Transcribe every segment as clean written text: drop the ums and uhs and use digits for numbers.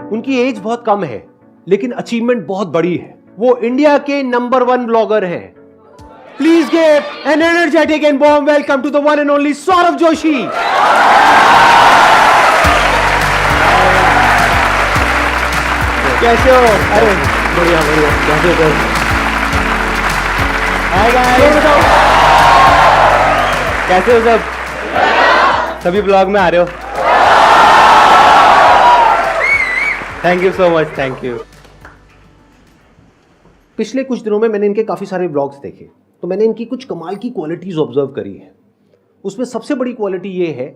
उनकी एज बहुत कम है लेकिन अचीवमेंट बहुत बड़ी है। वो इंडिया के नंबर 1 ब्लॉगर हैं। Please give an energetic and warm welcome to the one and only Saurabh Joshi. कैसे हो? अरे बढ़िया बढ़िया, कैसे हो? हाय गाइस, कैसे हो सब? सभी ब्लॉग में आ रहे हो? Thank you so much, thank you. पिछले कुछ दिनों में मैंने इनके काफ़ी सारे ब्लॉग्स देखे, तो मैंने इनकी कुछ कमाल की क्वालिटीज़ ऑब्जर्व करी है। उसमें सबसे बड़ी क्वालिटी ये है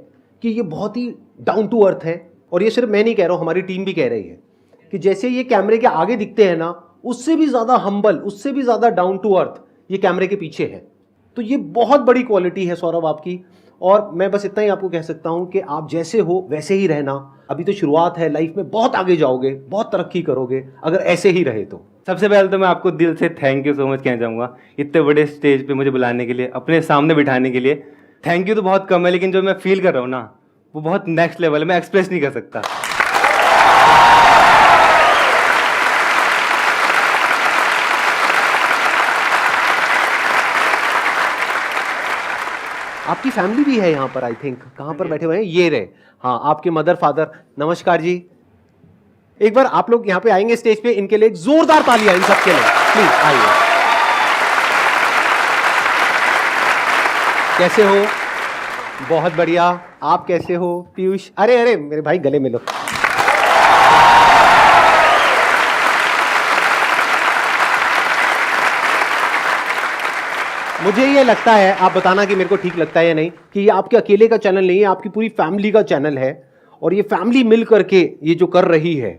कि ये बहुत ही डाउन टू अर्थ है। और ये सिर्फ मैं नहीं कह रहा हूँ, हमारी टीम भी कह रही है कि जैसे ये कैमरे के आगे दिखते हैं ना, उससे भी ज़्यादा हम्बल, उससे भी ज़्यादा डाउन टू अर्थ ये कैमरे के पीछे है। तो ये बहुत बड़ी क्वालिटी है सौरभ आपकी। और मैं बस इतना ही आपको कह सकता हूँ कि आप जैसे हो वैसे ही रहना। अभी तो शुरुआत है, लाइफ में बहुत आगे जाओगे, बहुत तरक्की करोगे अगर ऐसे ही रहे तो। सबसे पहले तो मैं आपको दिल से थैंक यू सो मच कहना चाहूँगा, इतने बड़े स्टेज पे मुझे बुलाने के लिए, अपने सामने बिठाने के लिए। थैंक यू तो बहुत कम है, लेकिन जो मैं फील कर रहा हूँ ना, वो बहुत नेक्स्ट लेवल है, मैं एक्सप्रेस नहीं कर सकता। आपकी फैमिली भी है यहाँ पर, आई थिंक। कहाँ पर बैठे हुए हैं? ये रहे। हाँ, आपके मदर फादर। नमस्कार जी। एक बार आप लोग यहाँ पे आएंगे स्टेज पे, इनके लिए एक जोरदार तालियां इन सबके लिए, प्लीज आइए। कैसे हो? बहुत बढ़िया। आप कैसे हो पीयूष? अरे अरे मेरे भाई, गले मिलो। मुझे ये लगता है, आप बताना कि मेरे को ठीक लगता है या नहीं, कि ये आपके अकेले का चैनल नहीं है, आपकी पूरी फैमिली का चैनल है। और ये फैमिली मिल करके ये जो कर रही है,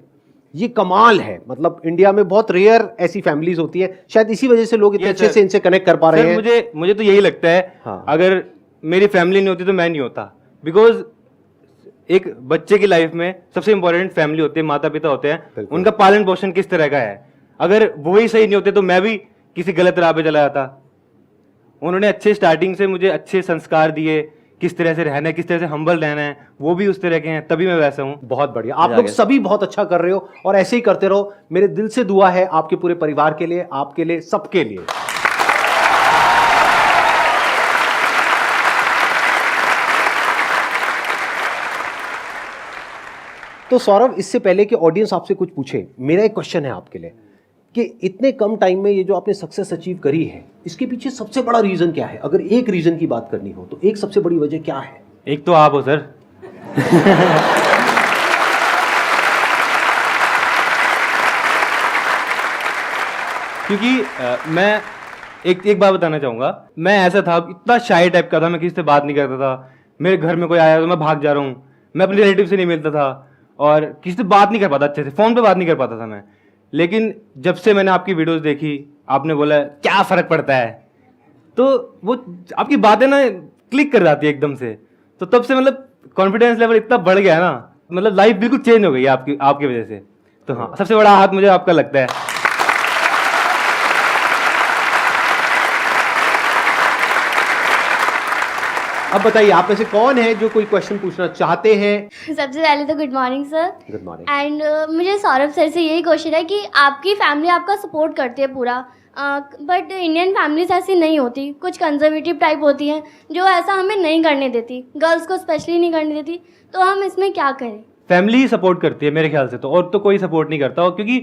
ये कमाल है। मतलब इंडिया में बहुत रेयर ऐसी फैमिलीज होती है, शायद इसी वजह से लोग इतने अच्छे से इनसे कनेक्ट कर पा रहे हैं। मुझे तो यही लगता है। हाँ। अगर मेरी फैमिली नहीं होती तो मैं नहीं होता। बिकॉज एक बच्चे की लाइफ में सबसे इंपॉर्टेंट फैमिली होती है, माता पिता होते हैं। उनका पालन पोषण किस तरह का है, अगर वो ही सही नहीं होते तो मैं भी किसी गलत राह पे चला जाता। उन्होंने अच्छे स्टार्टिंग से मुझे अच्छे संस्कार दिए, किस तरह से रहना है, किस तरह से हम्बल रहना है, वो भी उस तरह के हैं, तभी मैं वैसा हूँ। बहुत बढ़िया, आप लोग सभी बहुत अच्छा कर रहे हो और ऐसे ही करते रहो। मेरे दिल से दुआ है आपके पूरे परिवार के लिए, आपके लिए, सबके लिए। तो सौरभ, इससे पहले कि ऑडियंस आपसे कुछ पूछे, मेरा एक क्वेश्चन है आपके लिए कि इतने कम टाइम में ये जो आपने सक्सेस अचीव करी है, इसके पीछे सबसे बड़ा रीजन क्या है? अगर एक रीजन की बात करनी हो तो एक सबसे बड़ी वजह क्या है? एक तो आप हो सर। क्योंकि मैं एक बात बताना चाहूंगा, मैं ऐसा था, इतना शाय टाइप का था, मैं किसी से बात नहीं करता था। मेरे घर में कोई आया तो मैं भाग जा रहा हूँ, मैं अपने रिलेटिव से नहीं मिलता था और किसी से बात नहीं कर पाता, अच्छे से फोन पे बात नहीं कर पाता था मैं। लेकिन जब से मैंने आपकी वीडियोस देखी, आपने बोला क्या फर्क पड़ता है, तो वो आपकी बातें ना क्लिक कर जाती है एकदम से। तो तब से मतलब कॉन्फिडेंस लेवल इतना बढ़ गया ना, मतलब लाइफ बिल्कुल चेंज हो गई है आपकी वजह से। तो हाँ, सबसे बड़ा हाथ मुझे आपका लगता है। अब बताइए, आप में से कौन है जो कोई क्वेश्चन पूछना चाहते हैं? सबसे पहले तो good morning sir. Good morning. And मुझे सौरभ सर से यही क्वेश्चन है कि आपकी फैमिली आपका सपोर्ट करती है पूरा, बट इंडियन फैमिलीज ऐसी नहीं होती, कुछ कंजर्वेटिव टाइप होती हैं जो ऐसा हमें नहीं करने देती, गर्ल्स को स्पेशली नहीं करने देती। तो हम इसमें क्या करें? फैमिली ही सपोर्ट करती है मेरे ख्याल से, तो और तो कोई सपोर्ट नहीं करता, और क्योंकि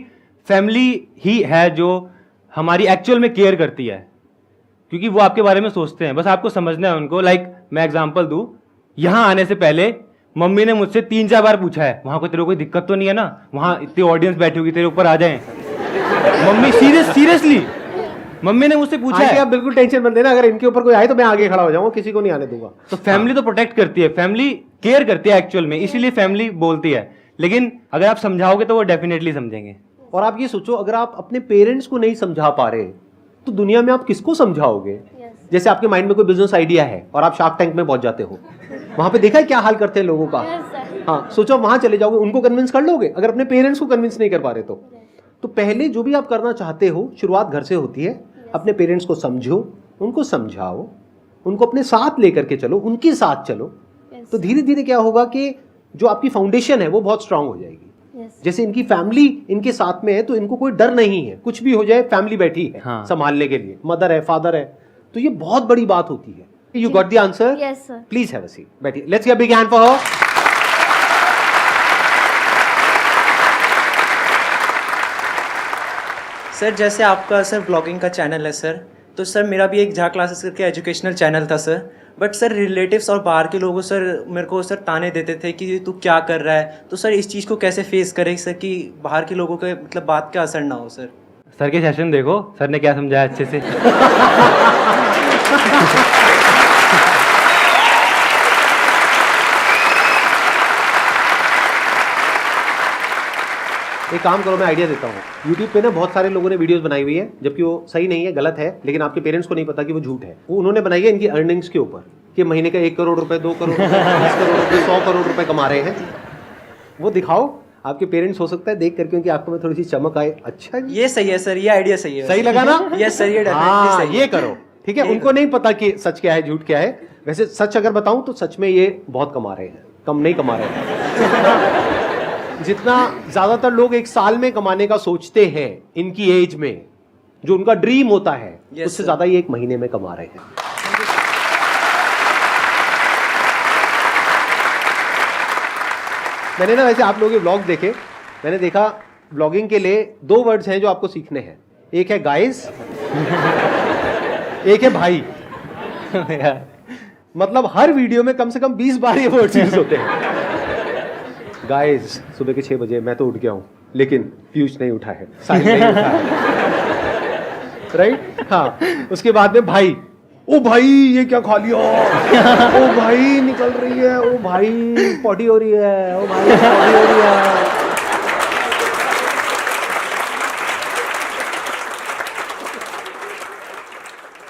फैमिली ही है जो हमारी एक्चुअल में केयर करती है, क्योंकि वो आपके बारे में सोचते हैं। बस आपको समझना है उनको। लाइक मैं एग्जांपल दूं, यहाँ आने से पहले मम्मी ने मुझसे 3-4 बार पूछा है, वहां तेरे को कोई दिक्कत तो नहीं है ना, वहां इतनी ऑडियंस बैठी होगी, तेरे ऊपर आ जाए। मम्मी सीरियसली मम्मी ने मुझसे पूछा है। आप बिल्कुल टेंशन मत लेना, अगर इनके ऊपर कोई आए तो मैं आगे खड़ा हो जाऊंगा, किसी को नहीं आने दूंगा। तो फैमिली तो प्रोटेक्ट करती है, फैमिली केयर करती है एक्चुअल में, इसीलिए फैमिली बोलती है। लेकिन अगर आप समझाओगे तो वो डेफिनेटली समझेंगे। और आप ये सोचो, अगर आप अपने पेरेंट्स को नहीं समझा पा रहे तो दुनिया में आप किसको समझाओगे? जैसे आपके माइंड में कोई बिजनेस आइडिया है और आप शार्क टैंक में पहुंच जाते हो, वहां पे देखा है क्या हाल करते हैं लोगों का। हाँ, सोचो वहां चले जाओगे, उनको कन्विंस कर लोगे? अगर अपने पेरेंट्स को कन्विंस नहीं कर पा रहे तो पहले जो भी आप करना चाहते हो, शुरुआत घर से होती है। अपने पेरेंट्स को समझो, उनको समझाओ, उनको अपने साथ लेकर के चलो, उनके साथ चलो। तो धीरे धीरे क्या होगा कि जो आपकी फाउंडेशन है वो बहुत स्ट्रांग हो जाएगी। Yes. जैसे इनकी फैमिली इनके साथ में है तो इनको कोई डर नहीं है, कुछ भी हो जाए फैमिली बैठी है हाँ। संभालने के लिए, मदर है, फादर है, तो ये बहुत बड़ी बात होती है। You got the answer? Yes, sir. Please have a seat, बैठिए। Let's give a big hand for her. Sir जैसे आपका सर ब्लॉगिंग का चैनल है सर, तो सर मेरा भी एक जहाँ क्लासेस करके एजुकेशनल चैनल था सर, बट सर रिलेटिव्स और बाहर के लोगों सर मेरे को सर ताने देते थे कि तू क्या कर रहा है, तो सर इस चीज़ को कैसे फेस करें सर कि बाहर के लोगों के मतलब बात का असर ना हो सर। सर के सेशन देखो, सर ने क्या समझाया अच्छे से। एक काम करो, मैं आइडिया देता हूँ। YouTube पे ना बहुत सारे लोगों ने वीडियोस बनाई हुई है, जबकि वो सही नहीं है, गलत है, लेकिन आपके पेरेंट्स को नहीं पता कि वो झूठ है। वो उन्होंने बनाई है इनकी अर्निंग्स के ऊपर कि महीने का 1 करोड़ रुपए, 2 करोड़ रुपए, 20 करोड़ रुपए, 100 करोड़ रुपए कमा रहे हैं। वो दिखाओ, आपके पेरेंट्स हो सकता है देख करके उनकी आंखों में थोड़ी सी चमक आए। अच्छा जी, ये सही है सर, ये आइडिया सही है। सही लगा ना? यस सर, ये हाँ, डेफिनेटली सही ये है। करो, ठीक है। उनको नहीं पता कि सच क्या है झूठ क्या है। वैसे सच अगर बताऊं तो सच में ये बहुत कमा रहे हैं, कम नहीं कमा रहे हैं। जितना ज्यादातर लोग एक साल में कमाने का सोचते हैं इनकी एज में, जो उनका ड्रीम होता है, Yes, उससे sir. ज्यादा ये 1 महीने में कमा रहे हैं। मैंने ना वैसे आप लोगों के व्लॉग देखे, मैंने देखा व्लॉगिंग के लिए 2 वर्ड्स हैं जो आपको सीखने हैं। एक है गाइस, एक है भाई। मतलब हर वीडियो में कम से कम 20 बार ये वर्ड्स यूज होते हैं। गाइस, सुबह के 6 बजे मैं तो उठ गया हूं, लेकिन पीयूष नहीं उठा है, साहिल नहीं उठा है। राइट? हाँ। उसके बाद में भाई, ओ भाई ये क्या खा लिया, ओ भाई निकल रही है, ओ भाई पॉटी हो रही है, ओ भाई पॉटी हो रही है।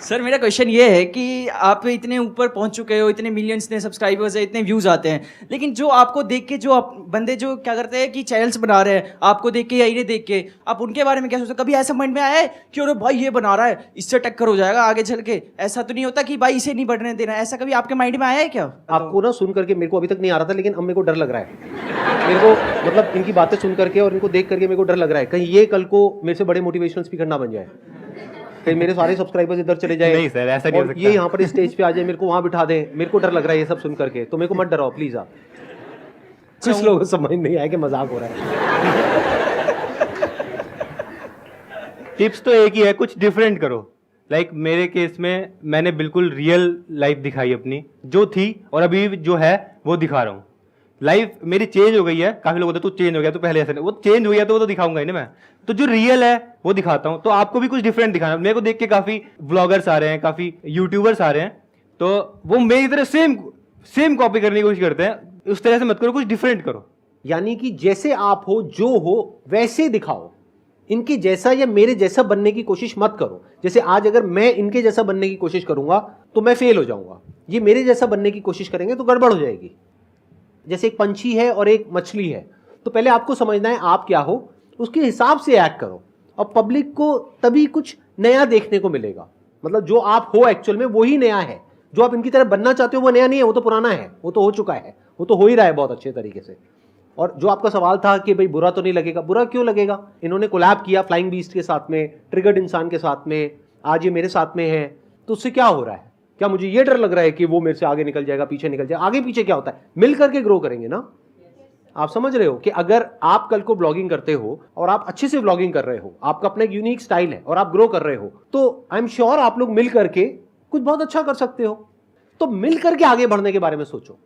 सर मेरा क्वेश्चन ये है कि आप इतने ऊपर पहुंच चुके हो, इतने मिलियंस, इतने सब्सक्राइबर्स है, इतने व्यूज आते हैं, लेकिन जो आपको देख के जो आप बंदे जो क्या करते हैं कि चैनल्स बना रहे हैं, आपको देख के या इन्हें देख के, आप उनके बारे में क्या सोचते हो? कभी ऐसा माइंड में आया है कि अरे भाई ये बना रहा है, इससे टक्कर हो जाएगा आगे चल के? ऐसा तो नहीं होता कि भाई इसे नहीं बढ़ने देना, ऐसा कभी आपके माइंड में आया है क्या? आपको ना सुन करके मेरे को अभी तक नहीं आ रहा था, लेकिन अब मेरे को डर लग रहा है। मेरे को मतलब इनकी बातें सुन करके और इनको देख करके मेरे को डर लग रहा है, कहीं ये कल को मेरे से बड़े मोटिवेशनल स्पीकर ना बन जाए, कहीं मेरे सारे सब्सक्राइबर्स इधर चले जाए। नहीं सर, ऐसा नहीं हो और सकता। ये यहाँ पर स्टेज पे आ जाए, मेरे को वहां बिठा दे। मेरे को डर लग रहा है ये सब सुन करके, तो मेरे को मत डराओ प्लीज। आप कुछ लोगों को समझ नहीं आया कि मजाक हो रहा है। टिप्स तो एक ही है, कुछ डिफरेंट करो। लाइक मेरे केस में मैंने बिल्कुल रियल लाइफ दिखाई अपनी, जो थी और अभी जो है वो दिखा रहा हूँ। लाइफ मेरी चेंज हो गई है। काफी लोग बोलते तू चेंज हो गया, तू पहले ऐसा नहीं, वो चेंज हो गया तो वो तो दिखाऊंगा ही ना मैं। तो जो रियल है वो दिखाता हूँ। तो आपको भी कुछ डिफरेंट दिखाना। मेरे को देख के काफी व्लॉगर्स आ रहे हैं, काफी यूट्यूबर्स आ रहे हैं, तो वो मेरी तरह सेम कॉपी करने की कोशिश करते हैं। उस तरह से मत करो, कुछ डिफरेंट करो। यानी कि जैसे आप हो, जो हो वैसे दिखाओ। इनके जैसा या मेरे जैसा बनने की कोशिश मत करो। जैसे आज अगर मैं इनके जैसा बनने की कोशिश करूंगा तो मैं फेल हो जाऊंगा, ये मेरे जैसा बनने की कोशिश करेंगे तो गड़बड़ हो जाएगी। जैसे एक पंछी है और एक मछली है, तो पहले आपको समझना है आप क्या हो, उसके हिसाब से एक्ट करो, और पब्लिक को तभी कुछ नया देखने को मिलेगा। मतलब जो आप हो एक्चुअल में वही नया है, जो आप इनकी तरह बनना चाहते हो वो नया नहीं है, वो तो पुराना है, वो तो हो चुका है, वो तो हो ही रहा है बहुत अच्छे तरीके से। और जो आपका सवाल था कि भाई बुरा तो नहीं लगेगा, बुरा क्यों लगेगा? इन्होंने कोलैब किया फ्लाइंग बीस्ट के साथ में, ट्रिगर्ड इंसान के साथ में, आज ये मेरे साथ में है, तो उससे क्या हो रहा है? क्या मुझे ये डर लग रहा है कि वो मेरे से आगे निकल जाएगा, पीछे निकल जाएगा? आगे पीछे क्या होता है, मिल करके ग्रो करेंगे ना। आप समझ रहे हो कि अगर आप कल को ब्लॉगिंग करते हो और आप अच्छे से ब्लॉगिंग कर रहे हो, आपका अपना एक यूनिक स्टाइल है और आप ग्रो कर रहे हो, तो आई एम श्योर आप लोग मिल करके कुछ बहुत अच्छा कर सकते हो। तो मिल करके आगे बढ़ने के बारे में सोचो।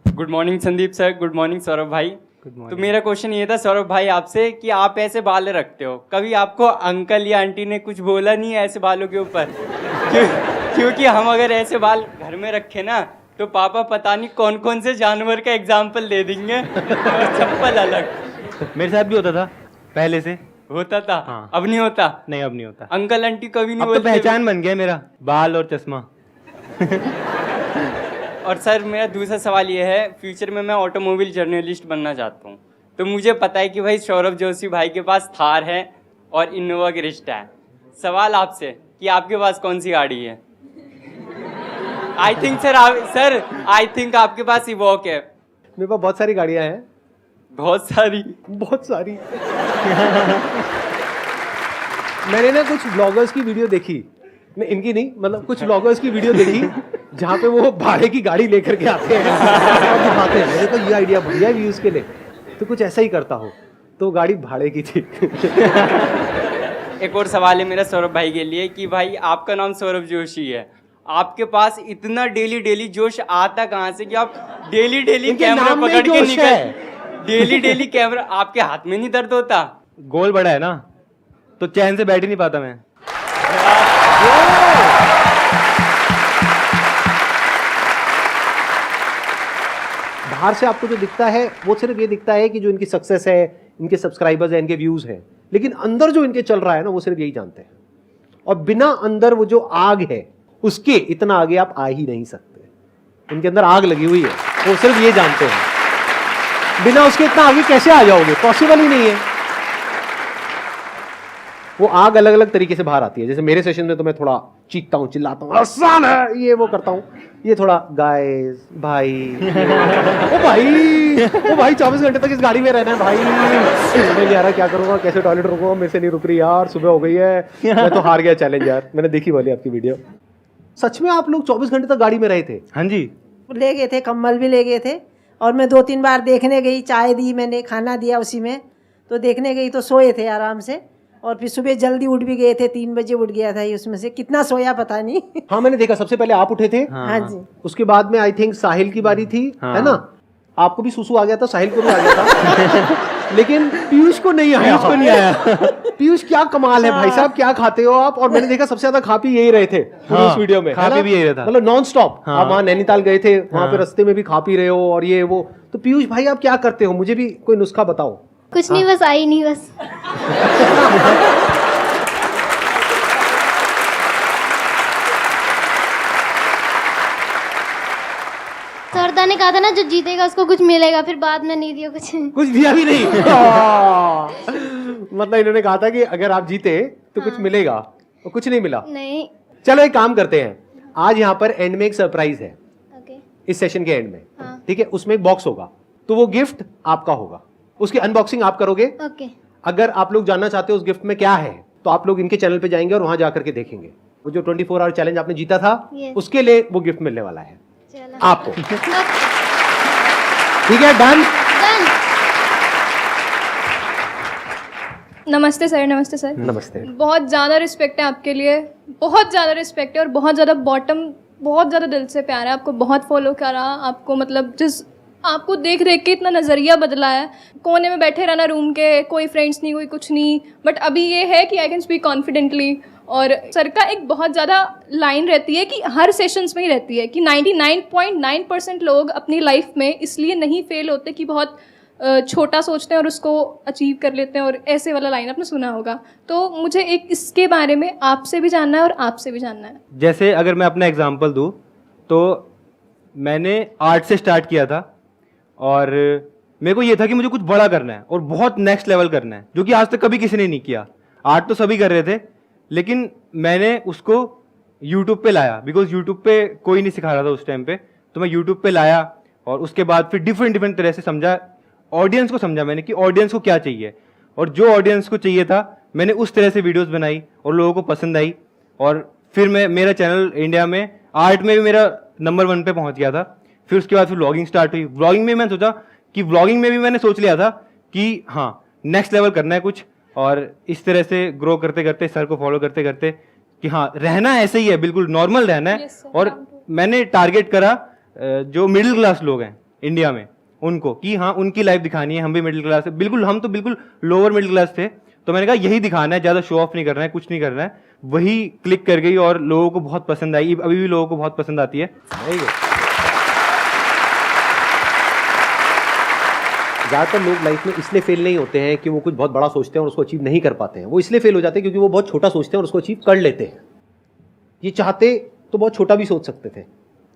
Good morning Sandeep sir, good morning Saurabh भाई। तो मेरा क्वेश्चन ये था सौरभ भाई आपसे कि आप ऐसे बाल रखते हो, कभी आपको अंकल या आंटी ने कुछ बोला नहीं है ऐसे बालों के ऊपर? क्योंकि हम अगर ऐसे बाल घर में रखे ना तो पापा पता नहीं कौन कौन से जानवर का एग्जाम्पल दे देंगे और चप्पल अलग। मेरे साथ भी होता था पहले से। होता था? हाँ। अब नहीं होता? नहीं, अब नहीं होता। अंकल आंटी कभी नहीं अब तो बोलते? पहचान बन गया मेरा, बाल और चश्मा। और सर मेरा दूसरा सवाल ये है, फ्यूचर में मैं ऑटोमोबाइल जर्नलिस्ट बनना चाहता हूँ, तो मुझे पता है कि भाई सौरभ जोशी भाई के पास थार है और इनोवा क्रिस्टा है। सवाल आपसे कि आपके पास कौन सी गाड़ी है? I think sir I think आपके पास इवॉक है। मेरे पास बहुत सारी गाड़ियां हैं, बहुत सारी। बहुत सारी। मैंने ना कुछ ब्लॉगर्स की वीडियो देखी, नहीं इनकी नहीं, मतलब कुछ ब्लॉगर्स की वीडियो देखी जहाँ पे वो भाड़े की गाड़ी लेकर के आते हैं और दिखाते हैं। मेरे को ये आइडिया बढ़िया व्यूज के लिए, तो कुछ ऐसा ही करता हो। तो गाड़ी भाड़े की थी। एक और सवाल है मेरा सौरभ भाई के लिए कि भाई आपका नाम सौरभ जोशी है, आपके पास इतना डेली डेली जोश आता कहाँ से कि आप डेली डेली इनके कैमरा नाम में पकड़ के जोश है। डेली डेली कैमरा, आपके हाथ में नहीं दर्द होता? गोल बड़ा है ना, तो चैन से बैठ ही नहीं पाता मैं। बाहर से आपको जो दिखता है वो सिर्फ ये दिखता है कि जो इनकी सक्सेस है, इनके सब्सक्राइबर्स हैं, इनके व्यूज हैं, लेकिन अंदर जो इनके चल रहा है ना वो सिर्फ यही जानते हैं। और बिना अंदर वो जो आग है उसके इतना आगे आप आ ही नहीं सकते। इनके अंदर आग लगी हुई है, वो सिर्फ ये जानते हैं। बिना उसके इतना आगे कैसे आ जाओगे, पॉसिबल ही नहीं है। वो आग अलग अलग तरीके से बाहर आती है। जैसे मेरे सेशन में तो मैं थोड़ा चीखता हूँ, चिल्लाता हूँ, आसान है ये वो करता हूँ। ये थोड़ा गाइस भाई, ओ भाई 24 घंटे तक इस गाड़ी में रहना है भाई, समझ नहीं आ रहा क्या करूंगा, कैसे टॉयलेट रुकूंगा, मेरे से नहीं रुक रही यार, सुबह हो गई है, मैं तो हार गया चैलेंज यार। मैंने देखी वाली आपकी वीडियो। सच में आप लोग 24 घंटे तक गाड़ी में रहे थे? हाँ जी। ले गए थे, कम्बल भी ले गए थे। और मैं 2-3 बार देखने गई, चाय दी मैंने, खाना दिया उसी में, तो देखने गई तो सोए थे आराम से। और फिर सुबह जल्दी उठ भी गए थे, 3 बजे उठ गया था। उसमें से कितना सोया पता नहीं। हाँ मैंने देखा, सबसे पहले आप उठे थे। हाँ जी। उसके बाद में आई थिंक साहिल की बारी थी, है ना? आपको भी सुसु आ गया था, साहिल को भी आ गया था। लेकिन पीयूष को नहीं आया। पीयूष क्या कमाल है भाई साहब, क्या खाते हो आप? और मैंने देखा सबसे ज्यादा खा पी यही रहे थे पूरी उस वीडियो में। खा पी भी यही रहा था, मतलब नॉन स्टॉप। आप वहाँ नैनीताल गए थे, वहाँ पे रास्ते में भी खा पी रहे हो और ये वो। तो पीयूष भाई आप क्या करते हो, मुझे भी कोई नुस्खा बताओ। कुछ नहीं, बस आई नहीं बस। सरदा ने कहा था ना जो जीतेगा उसको कुछ मिलेगा, फिर बाद में नहीं दिया कुछ दिया भी नहीं। मतलब इन्होंने कहा था कि अगर आप जीते तो कुछ मिलेगा, और कुछ नहीं मिला। नहीं। चलो एक काम करते हैं, आज यहाँ पर एंड में एक सरप्राइज है। ओके। इस सेशन के एंड में, हाँ। ठीक है, उसमें एक बॉक्स होगा, तो वो गिफ्ट आपका होगा, उसकी अनबॉक्सिंग आप करोगे। ओके। अगर आप लोग जानना चाहते हो उस गिफ्ट में क्या है, तो आप लोग इनके चैनल पे जाएंगे और वहां जाकर के देखेंगे। वो जो 24 आवर चैलेंज आपने जीता था, Yes. उसके लिए वो गिफ्ट मिलने वाला है चलो। आपको। ठीक है, डन। नमस्ते सर। नमस्ते सर। नमस्ते। बहुत ज़्यादा रिस्पेक्ट है आपके लिए, बहुत ज़्यादा रिस्पेक्ट है और बहुत ज़्यादा बहुत ज़्यादा दिल से प्यार है। आपको बहुत फॉलो करा, आपको मतलब जिस आपको देख देख के इतना नज़रिया बदला है। कोने में बैठे रहना रूम के, कोई फ्रेंड्स नहीं, कोई कुछ नहीं, बट अभी ये है कि आई कैन स्पीक कॉन्फिडेंटली। और सर का एक बहुत ज़्यादा लाइन रहती है कि हर सेशंस में ही रहती है कि 99.9% लोग अपनी लाइफ में इसलिए नहीं फेल होते कि बहुत छोटा सोचते हैं और उसको अचीव कर लेते हैं। और ऐसे वाला लाइन आपने सुना होगा, तो मुझे एक इसके बारे में आपसे भी जानना है और आपसे भी जानना है। जैसे अगर मैं अपना एग्जांपल दूं, तो मैंने आर्ट से स्टार्ट किया था और मेरे को ये था कि मुझे कुछ बड़ा करना है और बहुत नेक्स्ट लेवल करना है, जो कि आज तक कभी किसी ने नहीं किया। आर्ट तो सभी कर रहे थे, लेकिन मैंने उसको यूट्यूब पे लाया, बिकॉज यूट्यूब पे कोई नहीं सिखा रहा था उस टाइम पे। तो मैं यूट्यूब पे लाया और उसके बाद फिर डिफरेंट तरह से समझा, ऑडियंस को समझा मैंने कि ऑडियंस को क्या चाहिए, और जो ऑडियंस को चाहिए था मैंने उस तरह से वीडियोस बनाई और लोगों को पसंद आई। और फिर मेरा चैनल इंडिया में आर्ट में भी मेरा नंबर 1 पे पहुंच गया था। फिर उसके बाद फिर व्लॉगिंग स्टार्ट हुई। व्लॉगिंग में मैंने सोचा कि व्लॉगिंग में भी मैंने सोच लिया था कि हाँ नेक्स्ट लेवल करना है कुछ, और इस तरह से ग्रो करते करते, सर को फॉलो करते करते कि हाँ रहना ऐसे ही है, बिल्कुल नॉर्मल रहना है। Yes, sir, और मैंने टारगेट करा जो मिडिल क्लास लोग हैं इंडिया में, उनको कि हाँ उनकी लाइफ दिखानी है। हम भी मिडिल क्लास है, बिल्कुल हम तो बिल्कुल लोअर मिडिल क्लास थे, तो मैंने कहा यही दिखाना है, ज़्यादा शो ऑफ नहीं करना है, कुछ नहीं करना है। वही क्लिक कर गई और लोगों को बहुत पसंद आई, अभी भी लोगों को बहुत पसंद आती है। ज़्यादातर लोग लाइफ में इसलिए फेल नहीं होते हैं कि वो कुछ बहुत बड़ा सोचते हैं और उसको अचीव नहीं कर पाते हैं। वो इसलिए फेल हो जाते हैं क्योंकि वो बहुत छोटा सोचते हैं और उसको अचीव कर लेते हैं। ये चाहते तो बहुत छोटा भी सोच सकते थे।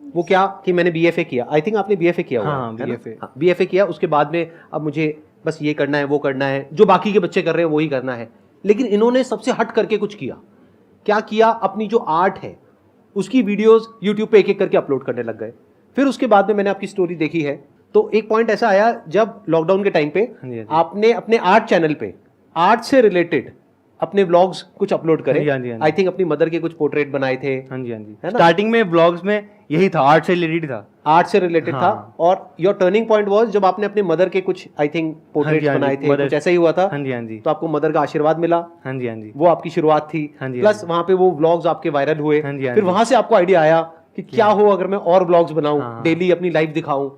वो क्या कि मैंने BFA किया, आई थिंक आपने BFA किया हुआ हाँ, है ना? BFA। हाँ, BFA किया, उसके बाद में अब मुझे बस ये करना है, वो करना है, जो बाकी के बच्चे कर रहे हैं वही करना है। लेकिन इन्होंने सबसे हट करके कुछ किया। क्या किया? अपनी जो आर्ट है उसकी वीडियोस यूट्यूब पे एक एक करके अपलोड करने लग गए। फिर उसके बाद में मैंने आपकी स्टोरी देखी है तो एक पॉइंट ऐसा आया जब लॉकडाउन के टाइम पे हाँ जी, हाँ जी। आपने अपने आर्ट चैनल पे आर्ट से रिलेटेड अपने व्लॉग्स कुछ अपलोड करे। हाँ जी, हाँ जी। आई थिंक अपनी मदर के कुछ पोर्ट्रेट बनाए थे, हाँ जी, हाँ जी। है ना? स्टार्टिंग में ब्लॉग्स में यही था, आर्ट से रिलेटेड था। आर्ट से रिलेटेड था। हाँ। और योर टर्निंग पॉइंट वाज जब आपने अपने मदर के कुछ आई थिंक पोर्ट्रेट्स हाँ जी, बनाए थे, mother- कुछ ऐसा ही हुआ था। हाँ जी, हाँ जी। तो आपको मदर का आशीर्वाद मिला, हाँ जी, हाँ जी। वो आपकी शुरुआत थी। हाँ जी, प्लस हाँ जी। वहां पे वो व्लॉग्स आपके वायरल हुए। हाँ जी, हाँ फिर जी। वहां से आपको आइडिया आया कि क्या हो अगर मैं और व्लॉग्स बनाऊं, हाँ। डेली अपनी लाइफ दिखाऊं।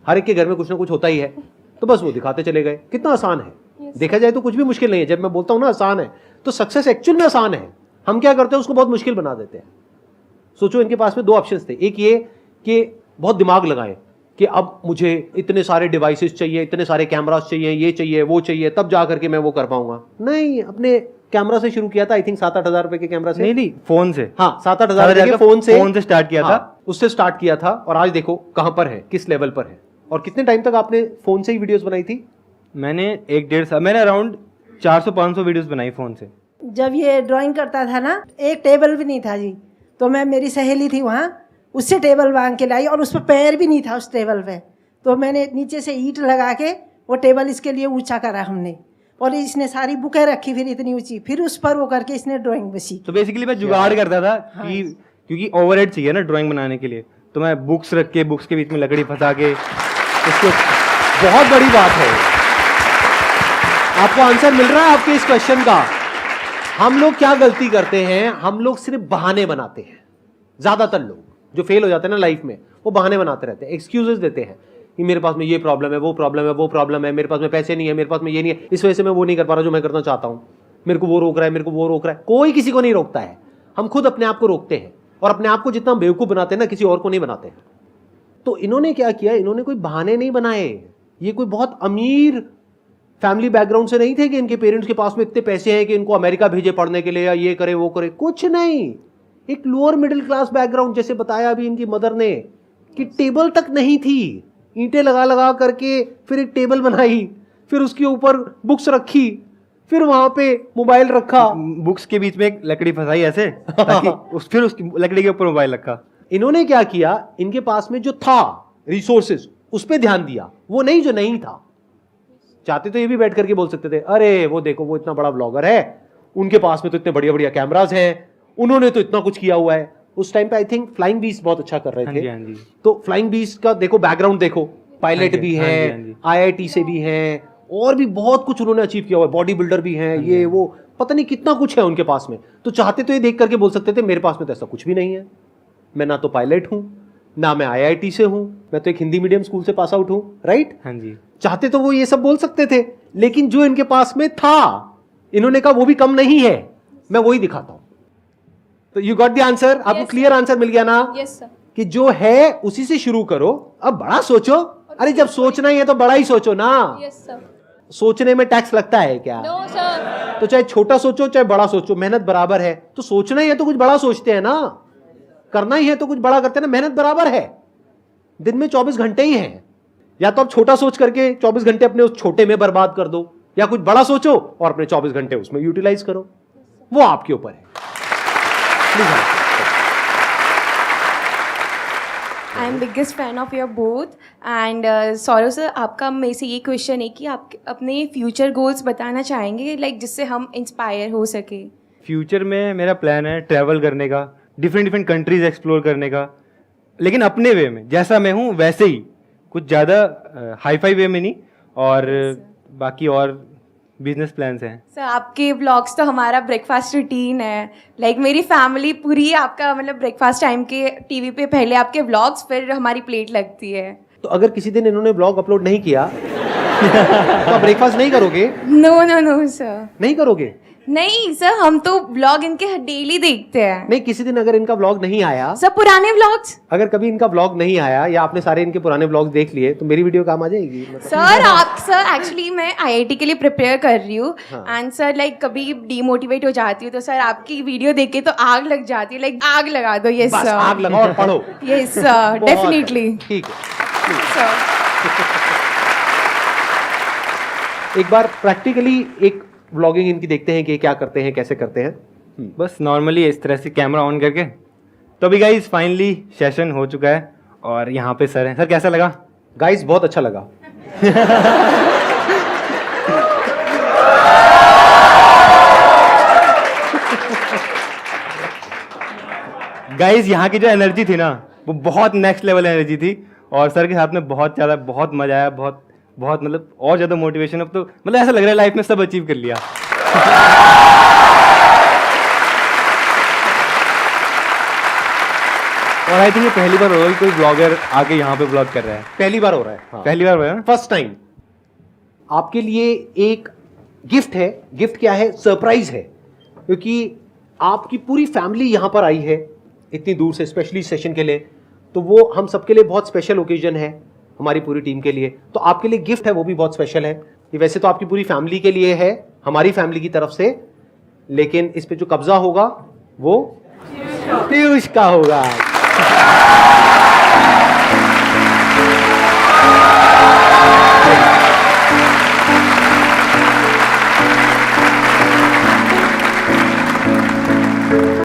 हर एक के घर में कुछ ना कुछ होता ही है, तो बस वो दिखाते चले गए। कितना आसान है, देखा जाए तो कुछ भी मुश्किल नहीं है। जब मैं बोलता हूं ना आसान है, तो सक्सेस एक्चुअल में आसान है। हम क्या करते हैं, उसको बहुत मुश्किल बना देते हैं। सोचो, इनके पास में दो ऑप्शंस थे। एक ये कि बहुत दिमाग लगाएं कि अब मुझे इतने सारे डिवाइसेस चाहिए, इतने सारे कैमरास चाहिए, ये चाहिए, वो चाहिए, तब जा करके मैं वो कर पाऊंगा। नहीं, अपने कैमरा से शुरू किया था। आई थिंक 7-8 हजार रुपए के कैमरा से। नहीं, फोन से। हाँ, 7-8 हजार रुपए के फोन से स्टार्ट किया हाँ, था। उससे स्टार्ट किया था। और आज देखो कहां पर है, किस लेवल पर है। और कितने टाइम तक आपने फोन से ही वीडियोस बनाई थी? मैंने 1-1.5 साल, मैंने अराउंड 400-500 वीडियोस बनाई फोन से। जब ये ड्राइंग करता था ना, एक टेबल भी नहीं था जी, तो मैं, मेरी सहेली थी वहाँ, उससे टेबल मांग के लाई और उस पर पैर भी नहीं था उस टेबल पे। तो मैंने नीचे से ईंट लगा के वो टेबल इसके लिए ऊंचा करा हमने, और इसने सारी बुकें रखी फिर इतनी ऊंची, फिर उस पर वो करके इसने ड्राइंग बसी। तो बेसिकली मैं जुगाड़ करता था कि क्योंकि ओवरहेड चाहिए ना ड्राइंग बनाने के लिए, तो मैं बुक्स रख के, बुक्स के बीच में लकड़ी फंसा के इसको बहुत बड़ी बात है। आपको आंसर मिल रहा है आपके इस क्वेश्चन का। हम लोग क्या गलती करते हैं, हम लोग सिर्फ बहाने बनाते हैं। ज्यादातर लोग जो फेल हो जाते हैं ना लाइफ में, वो बहाने बनाते रहते हैं, एक्सक्यूजेस देते हैं कि मेरे पास में ये प्रॉब्लम है, वो प्रॉब्लम है, वो प्रॉब्लम है, मेरे पास में पैसे नहीं है, मेरे पास में ये नहीं है, इस वजह से मैं वो नहीं कर पा रहा जो मैं करना चाहता हूं, मेरे को वो रोक रहा है, मेरे को वो रोक रहा है। कोई किसी को नहीं रोकता है, हम खुद अपने आप को रोकते हैं। और अपने आप को जितना बेवकूफ बनाते हैं ना, किसी और को नहीं बनाते हैं। तो इन्होंने क्या किया, इन्होंने कोई बहाने नहीं बनाए। ये कोई बहुत अमीर फैमिली बैकग्राउंड से नहीं थे कि इनके पेरेंट्स के पास में इतने पैसे हैं कि इनको अमेरिका भेजे पढ़ने के लिए या ये करे वो करे, कुछ नहीं। एक लोअर मिडिल क्लास बैकग्राउंड, जैसे बताया अभी इनकी मदर ने कि टेबल तक नहीं थी, ईंटें लगा लगा करके फिर एक टेबल बनाई, फिर उसके ऊपर बुक्स रखी, फिर वहां पे मोबाइल रखा, बुक्स के बीच में एक लकड़ी फंसाई ऐसे ताकि फिर उसकी लकड़ी के ऊपर मोबाइल रखा। इन्होंने क्या किया, इनके पास में जो था रिसोर्सेज उस पर ध्यान दिया, वो नहीं जो नहीं था। चाहते तो ये भी बैठ करके बोल सकते थे, अरे वो देखो वो इतना बड़ा ब्लॉगर है, उनके पास में तो इतने बढ़िया बढ़िया कैमराज हैं, उन्होंने तो इतना कुछ किया हुआ है। उस टाइम पे आई थिंक फ्लाइंग बीस्ट बहुत अच्छा कर रहे हाँ थे। जी, हाँ जी। तो फ्लाइंग बीस्ट का देखो बैकग्राउंड, देखो पायलट हाँ जी, भी हाँ है, जी, हाँ जी। IIT से भी हैं, और भी बहुत कुछ उन्होंने अचीव किया हुआ है, बॉडी बिल्डर भी हैं, ये वो पता नहीं कितना कुछ है उनके पास में। तो चाहते तो ये देख करके बोल सकते थे मेरे पास में तो ऐसा कुछ भी नहीं है, मैं ना तो पायलट हूं, ना मैं IIT से हूं, मैं तो एक हिंदी मीडियम स्कूल से पास आउट हूं, राइट। हाँ जी। चाहते तो वो ये सब बोल सकते थे, लेकिन जो इनके पास में था, इन्होंने कहा वो भी कम नहीं है, मैं वही दिखाता हूं। तो यू गॉट द आंसर, आपको क्लियर आंसर मिल गया ना यस सर। कि जो है उसी से शुरू करो, अब बड़ा सोचो। अरे जब सोचना ही है तो बड़ा ही सोचो ना। Yes sir. सोचने में टैक्स लगता है क्या? No sir. तो चाहे छोटा सोचो चाहे बड़ा सोचो, मेहनत बराबर है। तो सोचना ही है तो कुछ बड़ा सोचते हैं ना, करना ही है तो कुछ बड़ा करते हैं ना, मेहनत बराबर है। दिन में 24 घंटे ही हैं, या तो आप छोटा सोच करके 24 घंटे अपने उस छोटे में बर्बाद कर दो, या कुछ बड़ा सोचो और अपने 24 घंटे उसमें यूटिलाइज करो, वो आपके ऊपर है। Please. I am biggest fan of your both and Saurav sir, आपका मेरे से ये क्वेश्चन है कि आप अपने फ्यूचर गोल्स बताना चाहेंगे, लाइक जिससे हम इंस्पायर हो सके। फ्यूचर में मेरा प्लान है ट्रैवल करने का, डिफरेंट डिफरेंट कंट्रीज एक्सप्लोर करने का, लेकिन अपने वे में, जैसा मैं हूँ वैसे ही, कुछ ज़्यादा हाई फाई वे में नहीं। और बाकी और बिजनेस प्लान्स हैं। सर आपके व्लॉग्स तो हमारा ब्रेकफास्ट रूटीन है, लाइक मेरी फैमिली पूरी आपका मतलब ब्रेकफास्ट टाइम के टीवी पे पहले आपके व्लॉग्स, फिर हमारी प्लेट लगती है। तो अगर किसी दिन इन्होंने ब्लॉग अपलोड नहीं किया तो आप ब्रेकफास्ट नहीं करोगे? नो नो नो सर, नहीं करोगे? नहीं सर, हम तो व्लॉग इनके डेली देखते हैं। नहीं, किसी दिन अगर इनका व्लॉग नहीं आया, सर पुराने व्लॉग्स, अगर कभी इनका व्लॉग नहीं आया या आपने सारे इनके पुराने व्लॉग्स देख लिए, तो मेरी वीडियो काम आ जाएगी? सर आप, सर एक्चुअली मैं IIT के लिए प्रिपेयर कर रही हूँ एंड सर लाइक कभी डीमोटिवेट हो जाती हूँ तो सर आपकी वीडियो देख के तो आग लग जाती है, लाइक आग लगा दो। यस बस सर, आग लगाओ और पढ़ो। यस सर, बहुत डेफिनेटली। ठीक है। सर एक बार प्रैक्टिकली एक व्लॉगिंग इनकी देखते हैं कि क्या करते हैं, कैसे करते हैं। बस नॉर्मली इस तरह से कैमरा ऑन करके। तो अभी गाइस फाइनली सेशन हो चुका है और यहाँ पे सर हैं। सर कैसा लगा? गाइस बहुत अच्छा लगा। गाइस यहाँ की जो एनर्जी थी ना वो बहुत नेक्स्ट लेवल एनर्जी थी, और सर के साथ में बहुत मजा आया, बहुत मतलब और ज़्यादा मोटिवेशन। अब तो मतलब ऐसा लग रहा है लाइफ में सब अचीव कर लिया। और आई थिंक ये पहली बार हो रहा है कोई ब्लॉगर आके यहाँ पे ब्लॉग कर रहा है। पहली बार हो रहा है। हाँ। पहली बार हो रहा है ना? First time. आपके लिए एक गिफ्ट है। गिफ्ट क्या है? सरप्राइज है, क्योंकि आपकी पूरी फैमिली यहाँ पर आई है इतनी दूर से स्पेशली सेशन के लिए, तो वो हम सबके लिए बहुत स्पेशल ओकेजन है, हमारी पूरी टीम के लिए। तो आपके लिए गिफ्ट है, वो भी बहुत स्पेशल है। ये वैसे तो आपकी पूरी फैमिली के लिए है, हमारी फैमिली की तरफ से, लेकिन इस पे जो कब्जा होगा वो पीयूष का होगा।